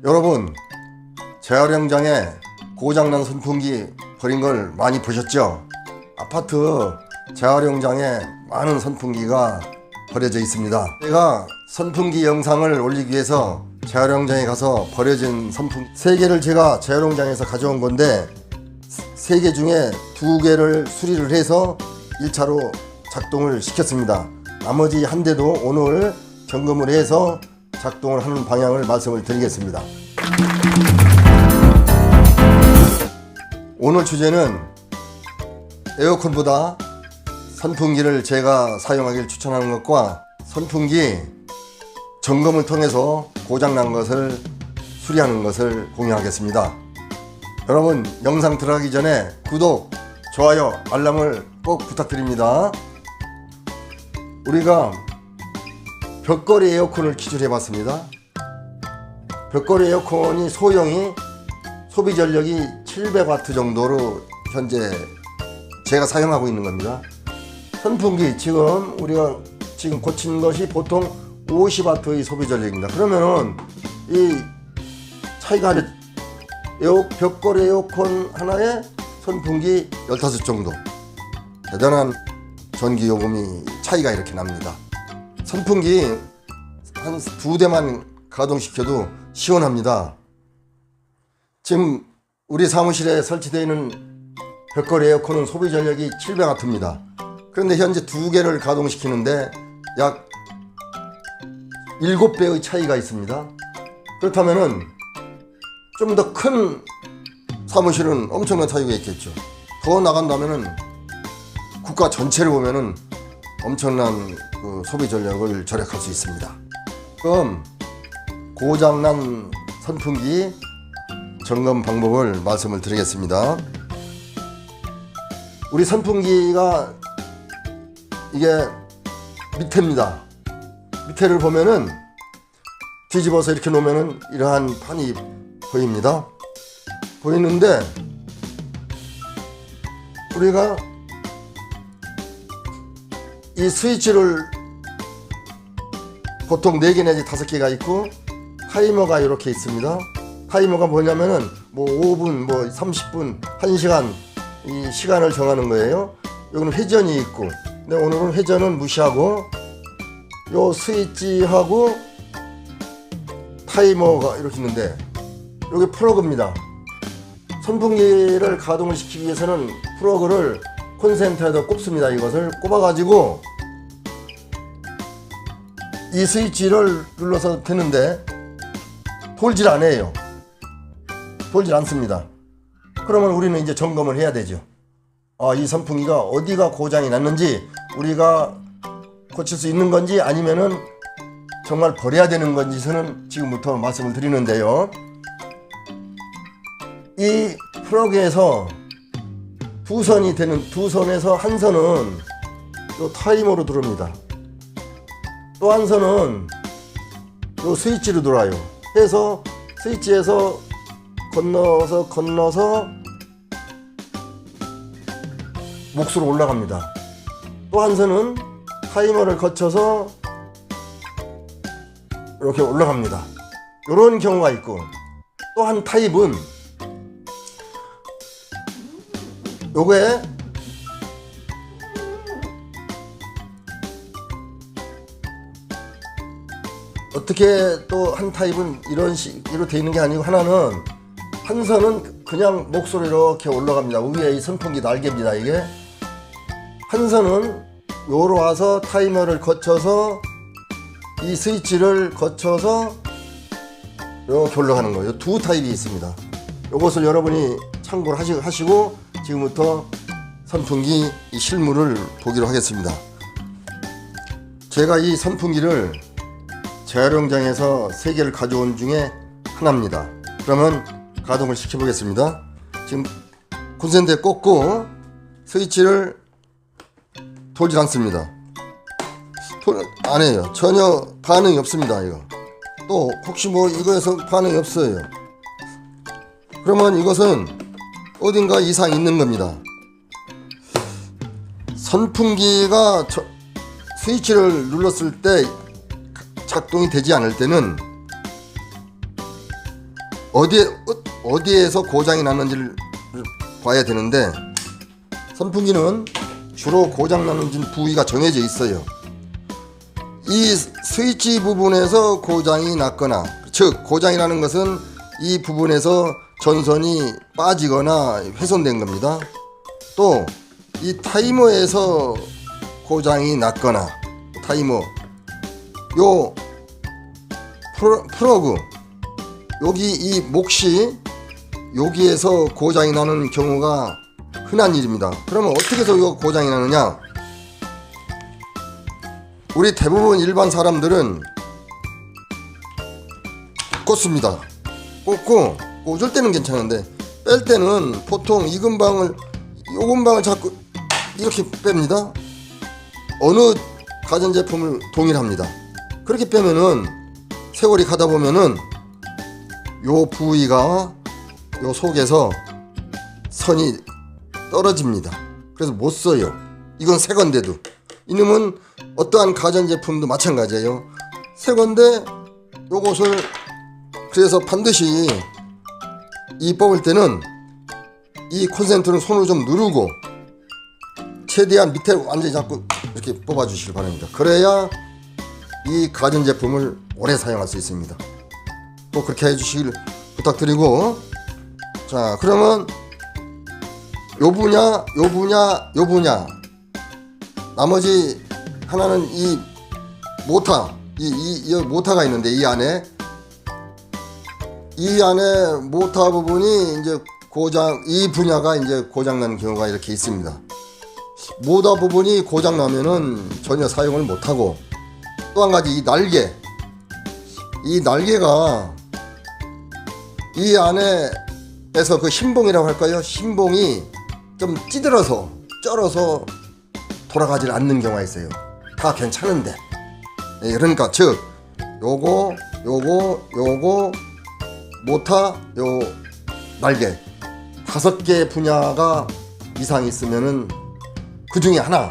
여러분, 재활용장에 고장난 선풍기 버린 걸 많이 보셨죠? 아파트 재활용장에 많은 선풍기가 버려져 있습니다. 제가 선풍기 영상을 올리기 위해서 재활용장에 가서 버려진 선풍기 3개를 제가 재활용장에서 가져온 건데 3개 중에 2개를 수리를 해서 1차로 작동을 시켰습니다. 나머지 1대도 오늘 점검을 해서 작동을 하는 방향을 말씀을 드리겠습니다. 오늘 주제는 에어컨보다 선풍기를 제가 사용하길 추천하는 것과 선풍기 점검을 통해서 고장난 것을 수리하는 것을 공유하겠습니다. 여러분, 영상 들어가기 전에 구독, 좋아요, 알람을 꼭 부탁드립니다. 우리가 벽걸이 에어컨을 기술해 봤습니다. 벽걸이 에어컨이 소형이 소비 전력이 700W 정도로 현재 제가 사용하고 있는 겁니다. 선풍기 지금 우리가 지금 고친 것이 보통 50W의 소비 전력입니다. 그러면은 이 차이가 벽걸이 에어컨 하나에 선풍기 15 정도, 대단한 전기 요금이 차이가 이렇게 납니다. 선풍기 한 2대만 가동시켜도 시원합니다. 지금 우리 사무실에 설치되어 있는 벽걸이 에어컨은 소비 전력이 700W입니다. 그런데 현재 2개를 가동시키는데 약 7배의 차이가 있습니다. 그렇다면은 좀 더 큰 사무실은 엄청난 차이가 있겠죠. 더 나간다면은 국가 전체를 보면은 엄청난 소비 전력을 절약할 수 있습니다. 그럼 고장난 선풍기 점검 방법을 말씀을 드리겠습니다. 우리 선풍기가 이게 밑에입니다. 밑에를 보면은 뒤집어서 이렇게 놓으면은 이러한 판이 보입니다. 보이는데 우리가 이 스위치를 보통 4개 내지 5개가 있고 타이머가 이렇게 있습니다. 타이머가 뭐냐면은 뭐 5분, 뭐 30분, 1시간 이 시간을 정하는 거예요. 여기는 회전이 있고, 근데 오늘은 회전은 무시하고 요 스위치하고 타이머가 이렇게 있는데 여기 플러그입니다. 선풍기를 가동을 시키기 위해서는 플러그를 콘센트에다 꼽습니다. 이것을 꼽아가지고 이 스위치를 눌러서 되는데 돌질 않아요. 돌질 않습니다. 그러면 우리는 이제 점검을 해야 되죠. 이 선풍기가 어디가 고장이 났는지, 우리가 고칠 수 있는 건지 아니면은 정말 버려야 되는 건지는 지금부터 말씀을 드리는데요. 이 플러그에서 두 선에서 한 선은 요 타이머로 들어옵니다. 또 한 선은 요 스위치로 들어와요. 해서 스위치에서 건너서 몫으로 올라갑니다. 또 한 선은 타이머를 거쳐서 이렇게 올라갑니다. 이런 경우가 있고, 또 한 타입은 요게 어떻게 또 한 타입은 이런 식으로 되어 있는 게 아니고, 하나는 한 선은 그냥 몫으로 이렇게 올라갑니다. 위에 이 선풍기 날개입니다. 이게 한 선은 요로 와서 타이머를 거쳐서 이 스위치를 거쳐서 이렇게 올라가는 거예요. 2 타입이 있습니다. 이것을 여러분이 참고를 하시고 지금부터 선풍기 이 실물을 보기로 하겠습니다. 제가 이 선풍기를 재활용장에서 3개를 가져온 중에 하나입니다. 그러면 가동을 시켜보겠습니다. 지금 콘센트에 꽂고 스위치를 돌질 않습니다. 안 해요. 전혀 반응이 없습니다. 이거 또 혹시 뭐 이거에서 반응이 없어요. 그러면 이것은 어딘가 이상이 있는 겁니다. 선풍기가 스위치를 눌렀을 때 작동이 되지 않을 때는 어디에서 고장이 났는지를 봐야 되는데, 선풍기는 주로 고장 나는 부위가 정해져 있어요. 이 스위치 부분에서 고장이 났거나, 즉 고장이 나는 것은 이 부분에서 전선이 빠지거나 훼손된 겁니다. 또 이 타이머에서 고장이 났거나, 타이머 요 플러그 여기 이 몫이 여기에서 고장이 나는 경우가 흔한 일입니다. 그러면 어떻게 해서 이거 고장이 나느냐? 우리 대부분 일반 사람들은 꽂습니다. 꽂고 꽂을 때는 괜찮은데 뺄 때는 보통 이 근방을, 요 근방을 자꾸 이렇게 뺍니다. 어느 가전제품을 동일합니다. 그렇게 빼면은 세월이 가다 보면은 요 부위가 요 속에서 선이 떨어집니다. 그래서 못 써요. 이건 새 건데도. 이놈은 어떠한 가전제품도 마찬가지예요. 새 건데 요것을, 그래서 반드시 이 뽑을 때는 이 콘센트를 손으로 좀 누르고 최대한 밑에 완전히 잡고 이렇게 뽑아 주시길 바랍니다. 그래야 이 가전제품을 오래 사용할 수 있습니다. 또 그렇게 해 주시길 부탁드리고, 자 그러면 요 분야 나머지 하나는 이 모터, 이 모터가 있는데 이 안에 모터 부분이 이제 고장, 이 분야가 이제 고장 나는 경우가 이렇게 있습니다. 모터 부분이 고장 나면은 전혀 사용을 못 하고, 또 한 가지 이 날개가 이 안에서 그 신봉이라고 할까요? 신봉이 좀 찌들어서 쩔어서 돌아가질 않는 경우가 있어요. 다 괜찮은데. 그러니까 즉 요거 모터, 요 날개 5개 분야가 이상 있으면은 그 중에 하나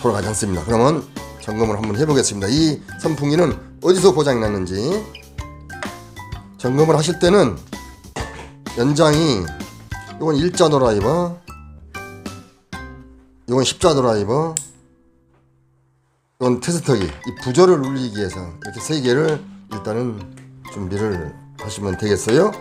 돌아가지 않습니다. 그러면 점검을 한번 해보겠습니다. 이 선풍기는 어디서 고장이 났는지. 점검을 하실 때는 연장이, 이건 일자 드라이버, 이건 십자 드라이버, 이건 테스터기, 이 부저를 울리기 위해서 이렇게 3개를 일단은 준비를 하시면 되겠어요.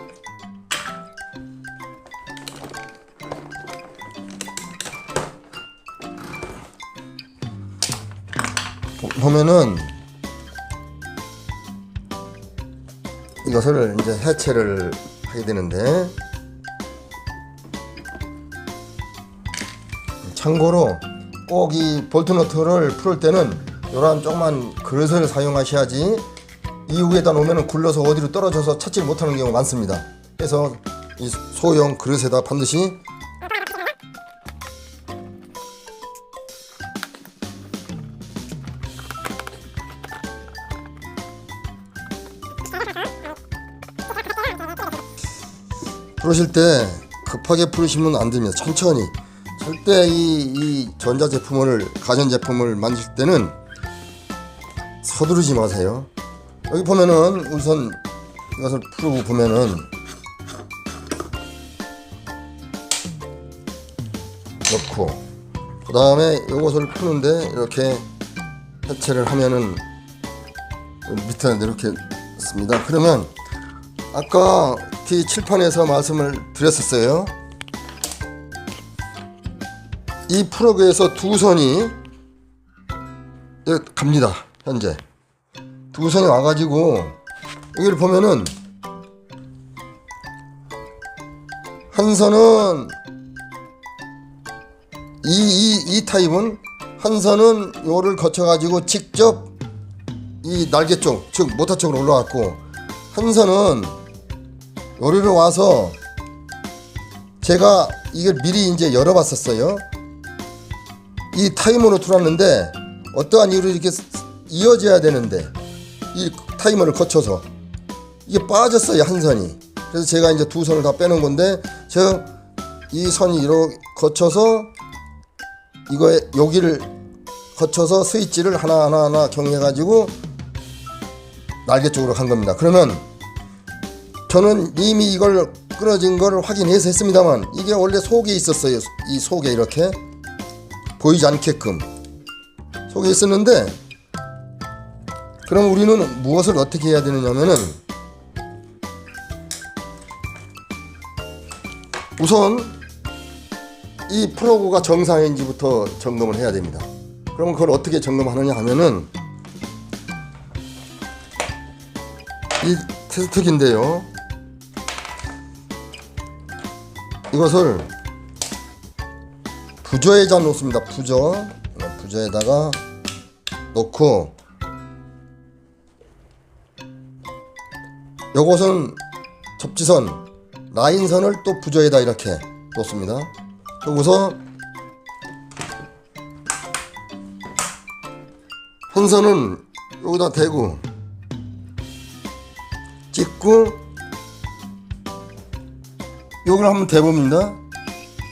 보면은 이것을 이제 해체를 하게 되는데, 참고로 꼭 이 볼트 너트를 풀을 때는 이런 조그만 그릇을 사용하셔야지 이 위에다 놓으면 굴러서 어디로 떨어져서 찾지 못하는 경우가 많습니다. 그래서 이 소형 그릇에다 반드시 풀으실 때 급하게 풀으시면 안 됩니다. 천천히. 절대 이 전자제품을, 가전제품을 만질 때는 서두르지 마세요. 여기 보면은 우선 이것을 풀고 보면은 넣고, 그 다음에 이것을 푸는데 이렇게 해체를 하면은 밑에 이렇게 씁니다. 그러면 아까 이 칠판에서 말씀을 드렸었어요. 이 플러그에서 두 선이 갑니다. 현재 두 선이 와가지고 여기를 보면은 한 선은 이 타입은 한 선은 요를 거쳐가지고 직접 이 날개 쪽, 즉 모터 쪽으로 올라왔고, 한 선은 요리를 와서 제가 이걸 미리 이제 열어봤었어요. 이 타이머로 들어왔는데 어떠한 이유로 이렇게 이어져야 되는데 이 타이머를 거쳐서 이게 빠졌어요, 한 선이. 그래서 제가 이제 두 선을 다 빼는 건데, 이 선이 이렇게 거쳐서 이거에 여기를 거쳐서 스위치를 하나하나 경해가지고 날개 쪽으로 간 겁니다. 그러면 저는 이미 이걸 끊어진 걸 확인해서 했습니다만 이게 원래 속에 있었어요. 이 속에 이렇게 보이지 않게끔 속에 있었는데, 그럼 우리는 무엇을 어떻게 해야 되느냐면은 우선 이 플러그가 정상인지부터 점검을 해야 됩니다. 그러면 그걸 어떻게 점검하느냐 하면은 이 테스트기인데요, 이것을 부저에다 놓습니다. 부저에다가 놓고, 요것은 접지선 라인선을 또 부저에다 이렇게 놓습니다. 그리고서 한 선은 여기다 대고 찍고 요걸 한번 대봅니다.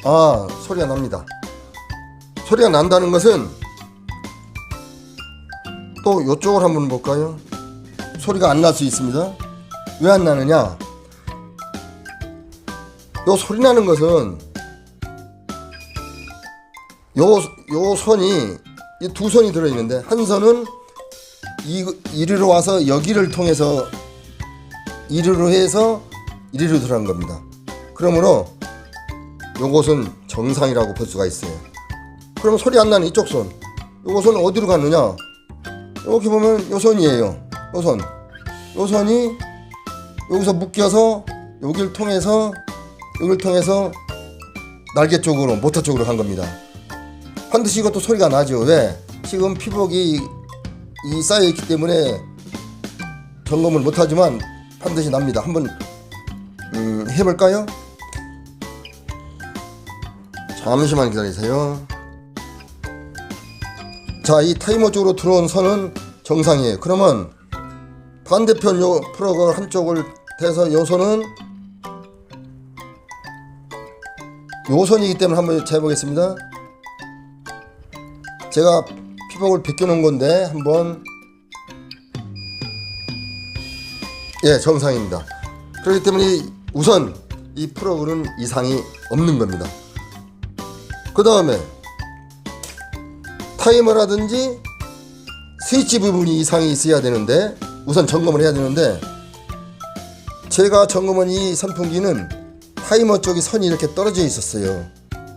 아, 소리가 납니다. 소리가 난다는 것은 또 요쪽을 한번 볼까요? 소리가 안 날 수 있습니다. 왜 안 나느냐? 요 소리 나는 것은 요 선이 이 두 선이 들어있는데, 한 선은 이리로 와서 여기를 통해서 이리로 해서 이리로 들어간 겁니다. 그러므로 요것은 정상이라고 볼 수가 있어요. 그럼 소리 안 나는 이쪽 선, 요것은 어디로 갔느냐? 이렇게 보면 요 선이에요. 요 선, 요 선이 여기서 묶여서 여기를 통해서 날개 쪽으로, 모터 쪽으로 간 겁니다. 반드시 이것도 소리가 나죠. 왜? 지금 피복이 쌓여있기 때문에 점검을 못하지만 반드시 납니다. 한번 해볼까요? 잠시만 기다리세요. 자, 이 타이머 쪽으로 들어온 선은 정상이에요. 그러면 반대편 요 플러그 한쪽을 대서 요 선은 요 선이기 때문에 한번 재보겠습니다. 제가 피복을 벗겨놓은 건데 한번, 예, 정상입니다. 그렇기 때문에 우선 이 플러그는 이상이 없는 겁니다. 그 다음에 타이머라든지 스위치 부분이 이상이 있어야 되는데, 우선 점검을 해야 되는데, 제가 점검한 이 선풍기는 타이머 쪽이 선이 이렇게 떨어져 있었어요.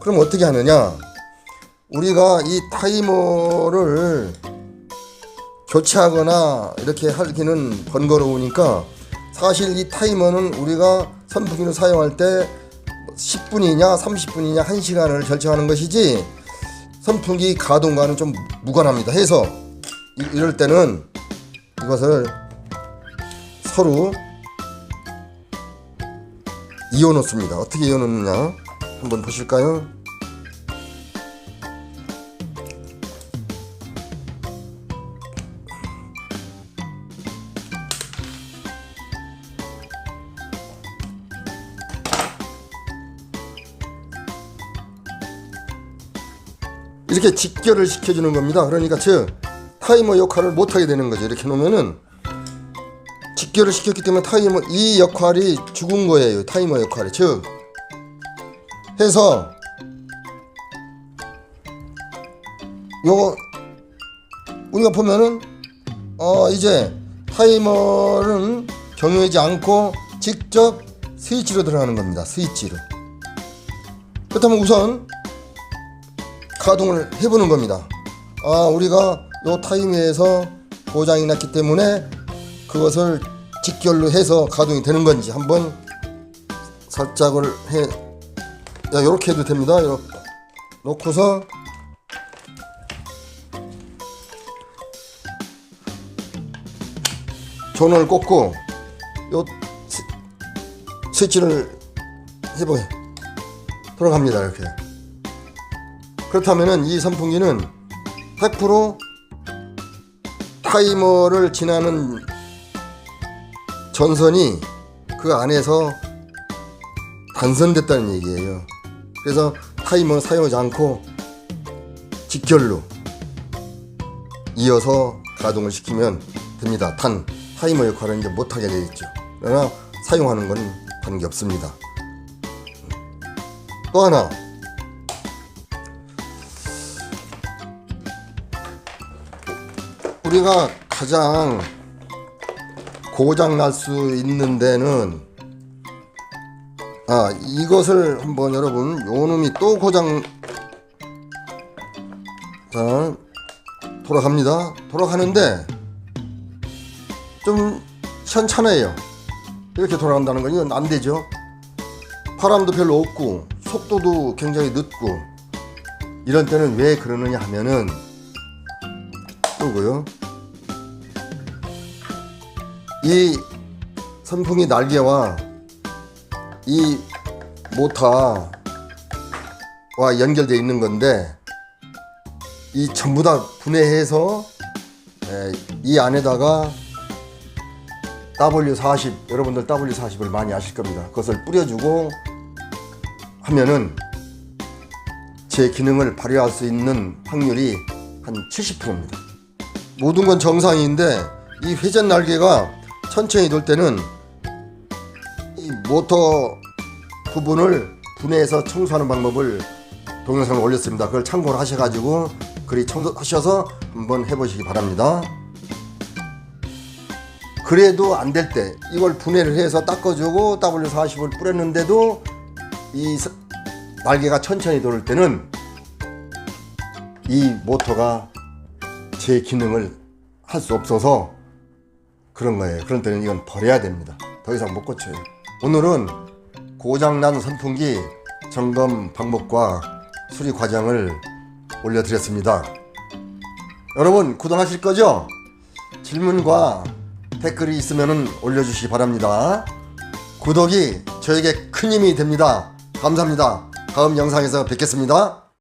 그럼 어떻게 하느냐? 우리가 이 타이머를 교체하거나 이렇게 하기는 번거로우니까, 사실 이 타이머는 우리가 선풍기를 사용할 때 10분이냐 30분이냐 1시간을 결정하는 것이지 선풍기 가동과는 좀 무관합니다. 해서 이럴 때는 이것을 서로 이어 놓습니다. 어떻게 이어 놓느냐 한번 보실까요? 이렇게 직결을 시켜주는 겁니다. 그러니까 즉 타이머 역할을 못하게 되는 거죠. 이렇게 놓으면은 직결을 시켰기 때문에 타이머 이 역할이 죽은 거예요. 타이머 역할이. 즉 해서 요거 우리가 보면은 이제 타이머는 경유하지 않고 직접 스위치로 들어가는 겁니다. 스위치로. 그렇다면 우선 가동을 해보는 겁니다. 우리가 요 타이머에서 고장이 났기 때문에 그것을 직결로 해서 가동이 되는 건지 한번 살짝을 요렇게 해도 됩니다. 놓고서 전원을 꽂고 요 스위치를 해보게 돌아갑니다. 이렇게. 그렇다면은 이 선풍기는 100% 타이머를 지나는 전선이 그 안에서 단선됐다는 얘기예요. 그래서 타이머는 사용하지 않고 직결로 이어서 가동을 시키면 됩니다. 단 타이머 역할은 이제 못하게 되겠죠. 그러나 사용하는 건 관계없습니다. 또 하나, 우리가 가장 고장 날 수 있는 데는 이것을 한번 여러분, 요 놈이 또 고장, 자 돌아갑니다. 돌아가는데 좀 시원찮아요. 이렇게 돌아간다는 건 이건 안 되죠. 바람도 별로 없고 속도도 굉장히 늦고, 이런 때는 왜 그러느냐 하면은 요거요, 이 선풍기 날개와 이 모터와 연결되어 있는 건데, 이 전부 다 분해해서 이 안에다가 W40, 여러분들 W40을 많이 아실 겁니다. 그것을 뿌려주고 하면은 제 기능을 발휘할 수 있는 확률이 한 70%입니다. 모든 건 정상인데 이 회전 날개가 천천히 돌 때는 이 모터 부분을 분해해서 청소하는 방법을 동영상을 올렸습니다. 그걸 참고를 하셔가지고 그리 청소하셔서 한번 해보시기 바랍니다. 그래도 안 될 때 이걸 분해를 해서 닦아주고 W40을 뿌렸는데도 이 날개가 천천히 돌 때는 이 모터가 제 기능을 할 수 없어서 그런 거예요. 그런 때는 이건 버려야 됩니다. 더 이상 못 고쳐요. 오늘은 고장난 선풍기 점검 방법과 수리 과정을 올려드렸습니다. 여러분 구독하실 거죠? 질문과 댓글이 있으면 올려주시기 바랍니다. 구독이 저에게 큰 힘이 됩니다. 감사합니다. 다음 영상에서 뵙겠습니다.